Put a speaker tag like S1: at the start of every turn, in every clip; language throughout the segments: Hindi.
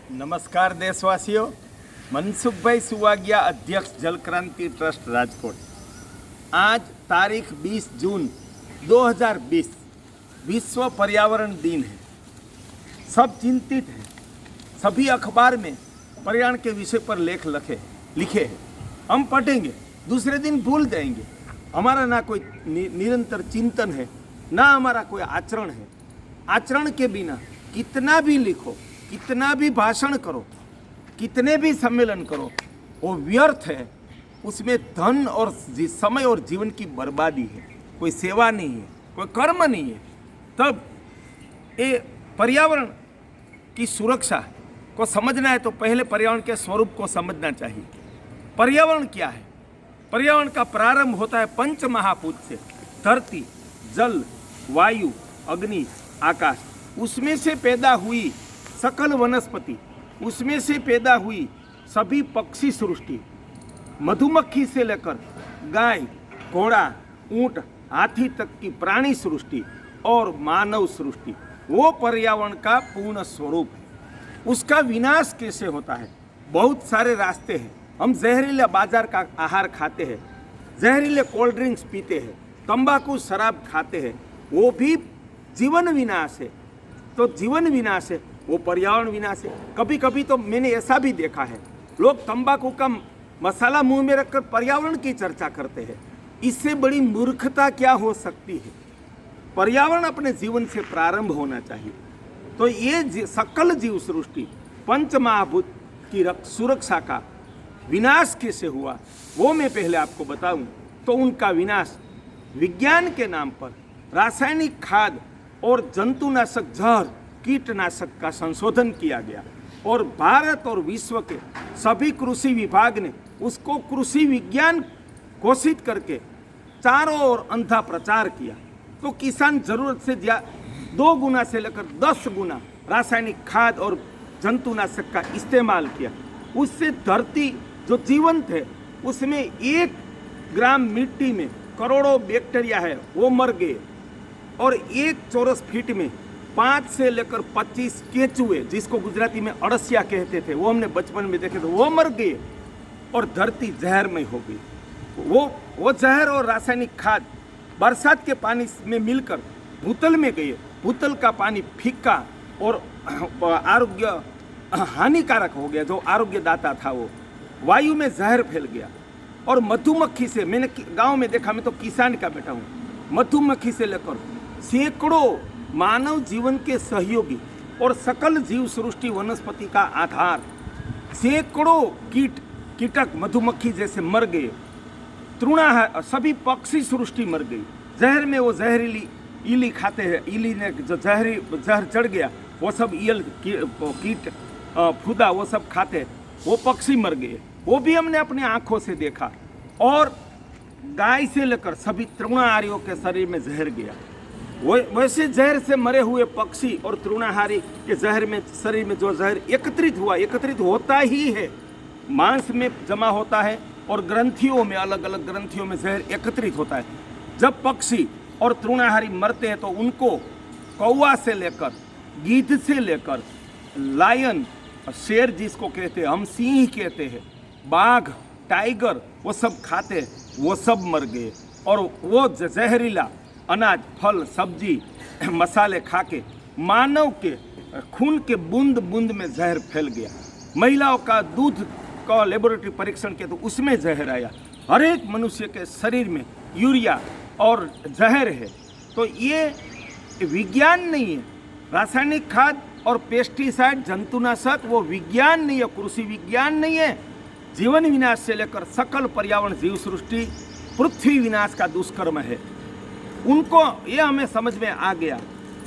S1: નમસ્કાર દેશવાસીઓ, મનસુખભાઈ સુવાગિયા, અધ્યક્ષ જલક્રાંતિ ટ્રસ્ટ રાજકોટ। आज तारीख 20 जून 2020 विश्व पर्यावरण दिन है। सब चिंतित हैं, सभी अखबार में पर्यावरण के विषय पर लेख लिखे हैं। हम पढ़ेंगे, दूसरे दिन भूल जाएंगे। हमारा ना कोई निरंतर चिंतन है, ना हमारा कोई आचरण है। आचरण के बिना कितना भी लिखो, कितना भी भाषण करो, कितने भी सम्मेलन करो, वो व्यर्थ है। उसमें धन और समय और जीवन की बर्बादी है। कोई सेवा नहीं है, कोई कर्म नहीं है। तब ये पर्यावरण की सुरक्षा को समझना है तो पहले पर्यावरण के स्वरूप को समझना चाहिए। पर्यावरण क्या है? पर्यावरण का प्रारंभ होता है पंच महाभूत से, धरती, जल, वायु, अग्नि, आकाश। उसमें से पैदा हुई सकल वनस्पति, उसमें से पैदा हुई सभी पक्षी सृष्टि, मधुमक्खी से लेकर गाय, घोड़ा, ऊंट, हाथी तक की प्राणी सृष्टि और मानव सृष्टि, वो पर्यावरण का पूर्ण स्वरूप है। उसका विनाश कैसे होता है? बहुत सारे रास्ते हैं। हम जहरीले बाजार का आहार खाते हैं, जहरीले कोल्ड ड्रिंक्स पीते हैं, तंबाकू शराब खाते हैं, वो भी जीवन विनाश है। तो जीवन विनाश है, वो पर्यावरण विनाश है। कभी कभी तो मैंने ऐसा भी देखा है, लोग तंबाकू का मसाला मुंह में रखकर पर्यावरण की चर्चा करते हैं। इससे बड़ी मूर्खता क्या हो सकती है? पर्यावरण अपने जीवन से प्रारंभ होना चाहिए। तो ये सकल जीव सृष्टि पंच महाभूत की सुरक्षा का विनाश कैसे हुआ, वो मैं पहले आपको बताऊं। तो उनका विनाश विज्ञान के नाम पर रासायनिक खाद और जंतुनाशक जहर, कीटनाशक का संशोधन किया गया और भारत और विश्व के सभी कृषि विभाग ने उसको कृषि विज्ञान घोषित करके चारों ओर अंधा प्रचार किया। तो किसान जरूरत से 2 गुना से लेकर 10 गुना रासायनिक खाद और जंतुनाशक का इस्तेमाल किया। उससे धरती जो जीवंत है, उसमें 1 ग्राम मिट्टी में करोड़ों बैक्टीरिया है, वो मर गए। और 1 चौरस फीट में 5 से लेकर 25 केंचुए, जिसको गुजराती में अड़सिया कहते थे, वो हमने बचपन में देखे थे, वो मर गए और धरती जहरमय हो गई। वो जहर और रासायनिक खाद बरसात के पानी में मिलकर भूतल में गए। भूतल का पानी फीका और आरोग्य हानिकारक हो गया। जो आरोग्यदाता था वो वायु में जहर फैल गया। और मधुमक्खी से, मैंने गांव में देखा, मैं तो किसान का बेटा हूँ, मधुमक्खी से लेकर सैकड़ों मानव जीवन के सहयोगी और सकल जीव सृष्टि वनस्पति का आधार, सैकड़ों कीटक मधुमक्खी जैसे मर गए। तृणा, सभी पक्षी सृष्टि मर गई। जहर में वो जहरीली इली खाते हैं, इली ने जो जहर चढ़ गया, वो सब ईल कीट फुदा वो सब खाते, वो पक्षी मर गए। वो भी हमने अपनी आंखों से देखा। और गाय से लेकर सभी तृणाहारियों के शरीर में जहर गया। वैसे जहर से मरे हुए पक्षी और तृणाहारी के जहर में, शरीर में जो जहर एकत्रित होता ही है, मांस में जमा होता है और ग्रंथियों में, अलग अलग ग्रंथियों में जहर एकत्रित होता है। जब पक्षी और तृणाहारी मरते हैं तो उनको कौवा से लेकर, गीध से लेकर, लायन, शेर जिसको कहते हैं, हम सिंह कहते हैं, बाघ, टाइगर, वो सब खाते, वो सब मर गए। और वो जहरीला अनाज, फल, सब्जी, मसाले खा के मानव के खून के बूंद बूंद में जहर फैल गया। महिलाओं का दूध का लेबोरेटरी परीक्षण किया तो उसमें जहर आया। हर एक मनुष्य के शरीर में यूरिया और जहर है। तो ये विज्ञान नहीं है। रासायनिक खाद और पेस्टिसाइड, जंतुनाशक, वो विज्ञान नहीं है, कृषि विज्ञान नहीं है। जीवन विनाश से लेकर सकल पर्यावरण जीव सृष्टि पृथ्वी विनाश का दुष्कर्म है। उनको ये हमें समझ में आ गया।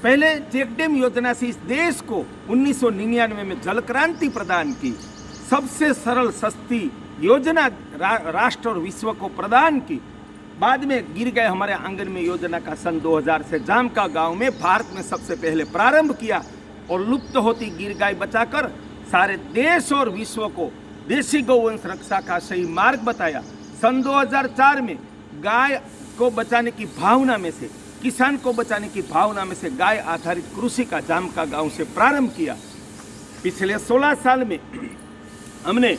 S1: पहले चेकडैम योजना से इस देश को 1999 में जल क्रांति प्रदान की। सबसे सरल सस्ती योजना राष्ट्र और विश्व को प्रदान की। बाद में गिर गए हमारे आंगन में योजना का सन 2000 से जाम का गांव में भारत में सबसे पहले प्रारंभ किया और लुप्त होती गिर गाय बचाकर सारे देश और विश्व को देशी गौवंश रक्षा का सही मार्ग बताया। सन 2004 में गाय को बचाने की भावना में से, किसान को बचाने की भावना में से गाय आधारित कृषि का जाम का गांव से प्रारंभ किया। पिछले 16 साल में हमने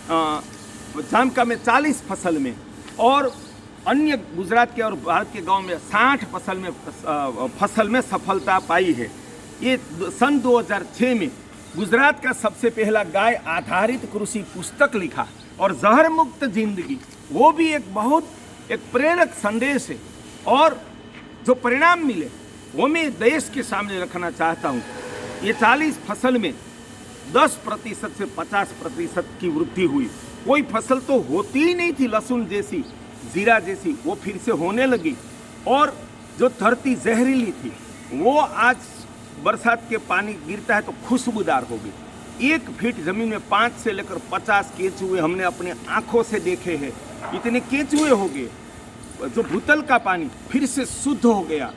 S1: जामका में 40 फसल में और अन्य गुजरात के और भारत के गांव में 60 फसल में सफलता पाई है। ये सन 2006 में गुजरात का सबसे पहला गाय आधारित कृषि पुस्तक लिखा और जहर मुक्त जिंदगी, वो भी एक बहुत प्रेरक संदेश है। और जो परिणाम मिले वो मैं देश के सामने रखना चाहता हूँ। ये 40 फसल में 10% से 50% की वृद्धि हुई। कोई फसल तो होती ही नहीं थी, लहसुन जैसी, जीरा जैसी, वो फिर से होने लगी। और जो धरती जहरीली थी वो आज बरसात के पानी गिरता है तो खुशबूदार हो गई। 1 फीट जमीन में 5 से लेकर 50 केंचुए हमने अपनी आंखों से देखे हैं। इतने केंचुए हो गए, जो भूतल का पानी फिर से शुद्ध हो गया।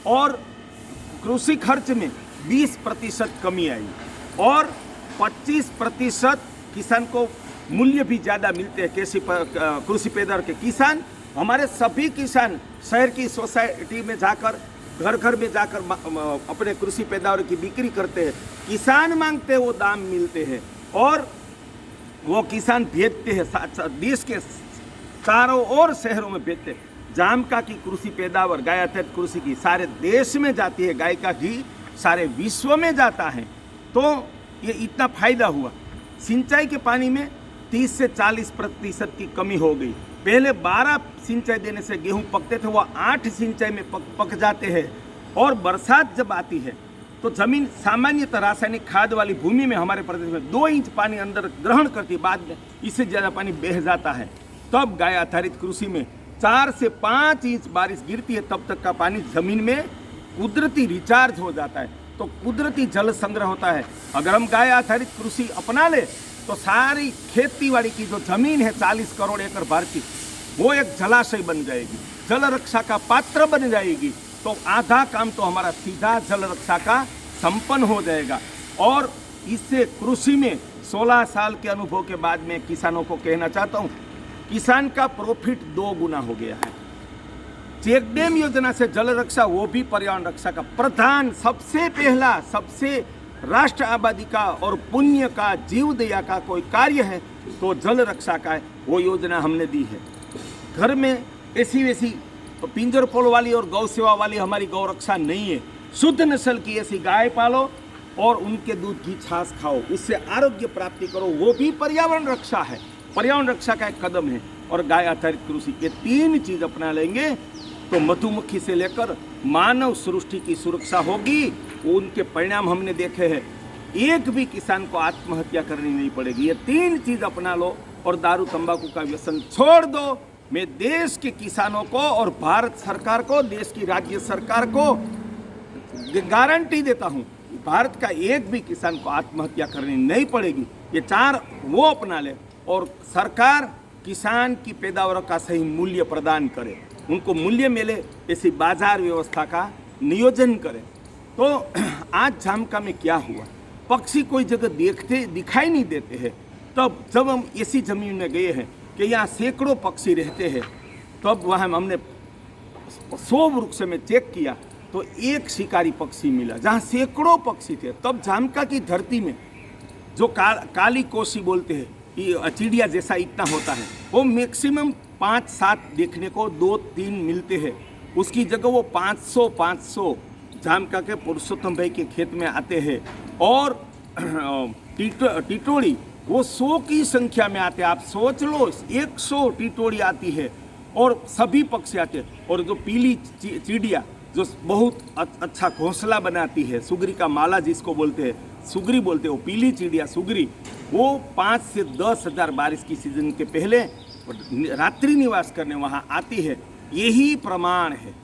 S1: और कृषि खर्च में 20% कमी आई और 25% किसान को मूल्य भी ज़्यादा मिलते हैं। कृषि पैदावार के किसान, हमारे सभी किसान शहर की सोसाइटी में जाकर, घर घर में जाकर अपने कृषि पैदावार की बिक्री करते हैं। किसान मांगते हैं, वो दाम मिलते हैं और वो किसान भेजते हैं, देश के चारों ओर शहरों में भेजते हैं। जामका की कृषि पैदावार, गाय आधारित कृषि की, सारे देश में जाती है। गाय का घी सारे विश्व में जाता है। तो ये इतना फायदा हुआ। सिंचाई के पानी में 30 से 40% की कमी हो गई। पहले 12 सिंचाई देने से गेहूं पकते थे, वो 8 सिंचाई में पक जाते हैं। और बरसात जब आती है तो जमीन सामान्यतः रासायनिक खाद वाली भूमि में हमारे प्रदेश में 2 इंच पानी अंदर ग्रहण करती है, बाद में इससे ज़्यादा पानी बह जाता है। तब गाय आधारित कृषि में 4 से 5 इंच बारिश गिरती है, तब तक का पानी जमीन में कुदरती रिचार्ज हो जाता है, तो कुदरती जल संग्रह होता है। अगर हम गाय आधारित कृषि अपना ले तो सारी खेतीबाड़ी की जो जमीन है 40 करोड़ एकड़ भारत की, वो एक जलाशय बन जाएगी, जल रक्षा का पात्र बन जाएगी। तो आधा काम तो हमारा सीधा जल रक्षा का संपन्न हो जाएगा। और इससे कृषि में 16 साल के अनुभव के बाद में किसानों को कहना चाहता हूँ, किसान का प्रॉफिट 2 गुना हो गया है। चेक डैम योजना से जल रक्षा, वो भी पर्यावरण रक्षा का प्रधान, सबसे पहला, सबसे राष्ट्र आबादी का और पुण्य का, जीव दया का कोई कार्य है तो जल रक्षा का है। वो योजना हमने दी है। घर में ऐसी वैसी पिंजर पोल वाली और गौ सेवा वाली हमारी गौ रक्षा नहीं है। शुद्ध नस्ल की ऐसी गाय पालो और उनके दूध की छाछ खाओ, उससे आरोग्य प्राप्ति करो, वो भी पर्यावरण रक्षा है। पर्यावरण रक्षा का एक कदम है। और गाय आधारित कृषि, ये 3 चीज अपना लेंगे तो मधुमक्खी से लेकर मानव सृष्टि की सुरक्षा होगी। उनके परिणाम हमने देखे हैं। एक भी किसान को आत्महत्या करनी नहीं पड़ेगी। ये 3 चीज अपना लो और दारू तंबाकू का व्यसन छोड़ दो। मैं देश के किसानों को और भारत सरकार को, देश की राज्य सरकार को गारंटी देता हूँ, भारत का एक भी किसान को आत्महत्या करनी नहीं पड़ेगी। ये 4 वो अपना ले और सरकार किसान की पैदावार का सही मूल्य प्रदान करे, उनको मूल्य मिले, ऐसी बाजार व्यवस्था का नियोजन करे। तो आज जामका में क्या हुआ, पक्षी कोई जगह दिखाई नहीं देते हैं। तब जब हम ऐसी जमीन में गए हैं कि यहाँ सैकड़ों पक्षी रहते हैं, तब वहाँ हमने 100 वृक्ष में चेक किया तो 1 शिकारी पक्षी मिला, जहाँ सैकड़ों पक्षी थे। तब जामका की धरती में जो काली कोसी बोलते हैं, ये चिड़िया जैसा इतना होता है, वो मैक्सिमम 5-7 देखने को 2-3 मिलते हैं। उसकी जगह वो 500 जामका के पुरुषोत्तम भाई के खेत में आते हैं। और टिटोड़ी वो 100 की संख्या में आते हैं। आप सोच लो, 100 टिटोड़ी आती है और सभी पक्षी आते हैं। और जो पीली चिड़िया जो बहुत अच्छा घोंसला बनाती है, सुगरी का माला जिसको बोलते हैं, सुगरी बोलते हैं, वो पीली चिड़िया सुगरी, वो 5 से 10 हज़ार बारिश की सीजन के पहले रात्रि निवास करने वहाँ आती है। यही प्रमाण है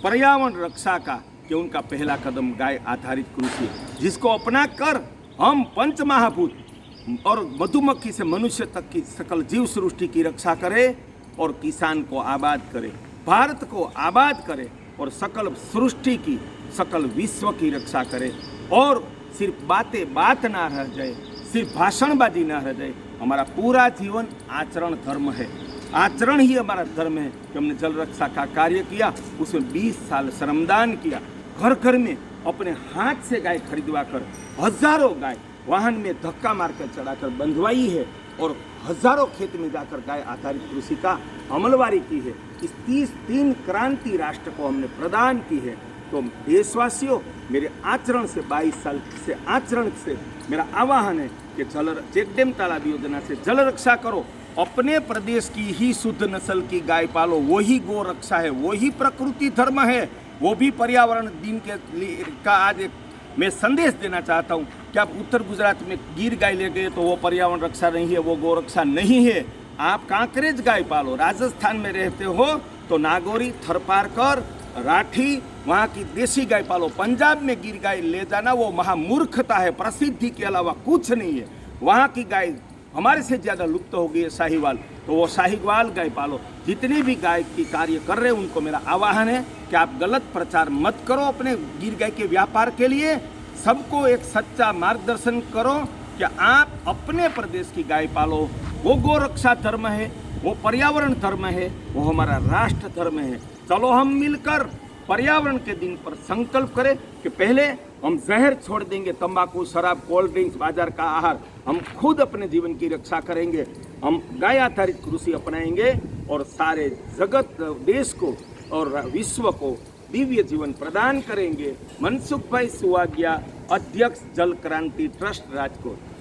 S1: पर्यावरण रक्षा का कि उनका पहला कदम गाय आधारित कृषि है, जिसको अपना कर हम पंच महाभूत और मधुमक्खी से मनुष्य तक की सकल जीव सृष्टि की रक्षा करें और किसान को आबाद करें, भारत को आबाद करें और सकल सृष्टि की, सकल विश्व की रक्षा करें। और सिर्फ बात ना रह जाए, सिर्फ भाषणबाजी ना रह जाए। हमारा पूरा जीवन आचरण धर्म है। आचरण ही हमारा धर्म है कि हमने जल रक्षा का कार्य किया, उसमें 20 साल श्रमदान किया, घर घर में अपने हाथ से गाय खरीदवा कर हजारों गाय वाहन में धक्का मारकर चढ़ाकर बंधवाई है और हजारों खेत में जाकर गाय आधारित कृषि का अमलवारी की है। इस 3 क्रांति राष्ट्र को हमने प्रदान की है। तो देशवासियों, मेरे आचरण से 22 साल से आचरण से मेरा आह्वान है कि चेक डैम तालाब योजना से जल रक्षा करो, अपने प्रदेश की ही शुद्ध नस्ल की गाय पालो, वही गो रक्षा है, वही प्रकृति धर्म है, वो भी पर्यावरण दिन के लिए का आज एक मैं संदेश देना चाहता हूँ कि आप उत्तर गुजरात में गिर गाय ले गए तो वो पर्यावरण रक्षा नहीं है, वो गो रक्षा नहीं है। आप कांकरेज गाय पालो, राजस्थान में रहते हो तो नागौरी, थरपारकर, राठी वहाँ की देसी गाय पालो। पंजाब में गिर गाय ले जाना वो महामूर्खता है, प्रसिद्धि के अलावा कुछ नहीं है। वहाँ की गाय हमारे से ज़्यादा लुप्त हो गई है, शाहीवाल, तो वो शाहीवाल गाय पालो। जितने भी गाय की कार्य कर रहे हैं उनको मेरा आह्वान है कि आप गलत प्रचार मत करो अपने गिर गाय के व्यापार के लिए। सबको एक सच्चा मार्गदर्शन करो कि आप अपने प्रदेश की गाय पालो, वो गो रक्षा धर्म है, वो पर्यावरण धर्म है, वो हमारा राष्ट्र धर्म है। चलो हम मिलकर पर्यावरण के दिन पर संकल्प करें कि पहले हम जहर छोड़ देंगे, तंबाकू, शराब, कोल्ड ड्रिंक्स, बाजार का आहार, हम खुद अपने जीवन की रक्षा करेंगे, हम गाय आधारित कृषि अपनाएंगे और सारे जगत, देश को और विश्व को दिव्य जीवन प्रदान करेंगे। मनसुख भाई सुवाग्या, अध्यक्ष जल क्रांति ट्रस्ट, राजकोट।